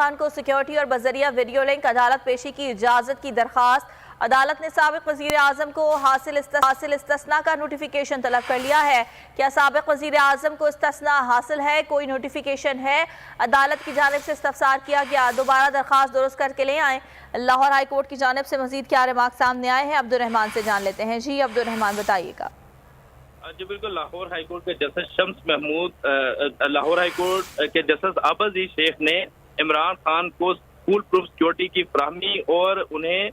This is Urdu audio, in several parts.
خان کو سیکیورٹی اور بذریعہ ویڈیو لنک عدالت پیشی کی اجازت کی درخواست۔ عدالت نے سابق وزیر اعظم کو حاصل استثناء کا نوٹیفیکیشن طلب کر لیا ہے۔ کیا سابق وزیر اعظم کو استثناء حاصل ہے؟ کوئی نوٹیفیکیشن ہے؟ عدالت کی جانب سے استفسار کیا گیا، دوبارہ درخواست درست کر کے لے آئیں۔ لاہور ہائی کورٹ کی جانب سے مزید کیا ریمارک سامنے آئے ہیں، عبد الرحمان سے جان لیتے ہیں۔ جی عبد الرحمان بتائیے گا۔ جی بالکل، لاہور ہائی کورٹ کے جسٹس شمس محمود لاہور ہائی کورٹ کے جسٹس ابازی شیخ نے عمران خان کو فول پروف سیکیورٹی کی فراہمی اور انہیں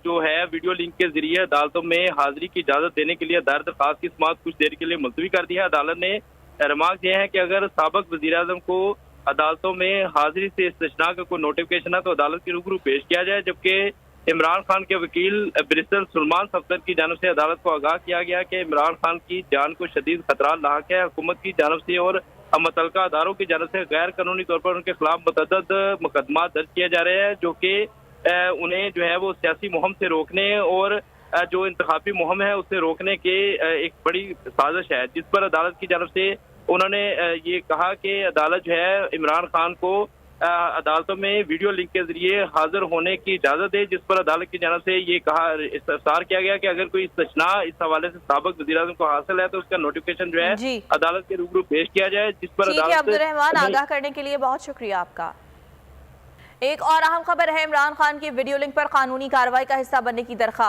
جو ہے ویڈیو لنک کے ذریعے عدالتوں میں حاضری کی اجازت دینے کے لیے دائر درخواست کی سماعت کچھ دیر کے لیے ملتوی کر دی ہے۔ عدالت نے ریمارک یہ ہے کہ اگر سابق وزیر اعظم کو عدالتوں میں حاضری سے استثناء کا کوئی نوٹیفیکیشن ہے تو عدالت کے روبرو پیش کیا جائے، جبکہ عمران خان کے وکیل بیرسٹر سلمان صفدر کی جانب سے عدالت کو آگاہ کیا گیا کہ عمران خان کی جان کو شدید خطرات لاحق ہے۔ حکومت کی جانب سے اور متعلقہ اداروں کی جانب سے غیر قانونی طور پر ان کے خلاف متعدد مقدمات درج کیے جا رہے ہیں، جو کہ انہیں جو ہے وہ سیاسی مہم سے روکنے اور جو انتخابی مہم ہے اسے روکنے کے ایک بڑی سازش ہے، جس پر عدالت کی جانب سے انہوں نے یہ کہا کہ عدالت جو ہے عمران خان کو عدالتوں میں ویڈیو لنک کے ذریعے حاضر ہونے کی اجازت دے، جس پر عدالت کی جانب سے یہ کہا استفسار کیا گیا کہ اگر کوئی استثناء اس حوالے سے سابق وزیر اعظم کو حاصل ہے تو اس کا نوٹیفیکیشن جو ہے عدالت کے روبرو پیش کیا جائے، جس پر عدالت عبد الرحمان آگاہ کرنے کے لیے بہت شکریہ آپ کا۔ ایک اور اہم خبر ہے، عمران خان کی ویڈیو لنک پر قانونی کارروائی کا حصہ بننے کی درخواست۔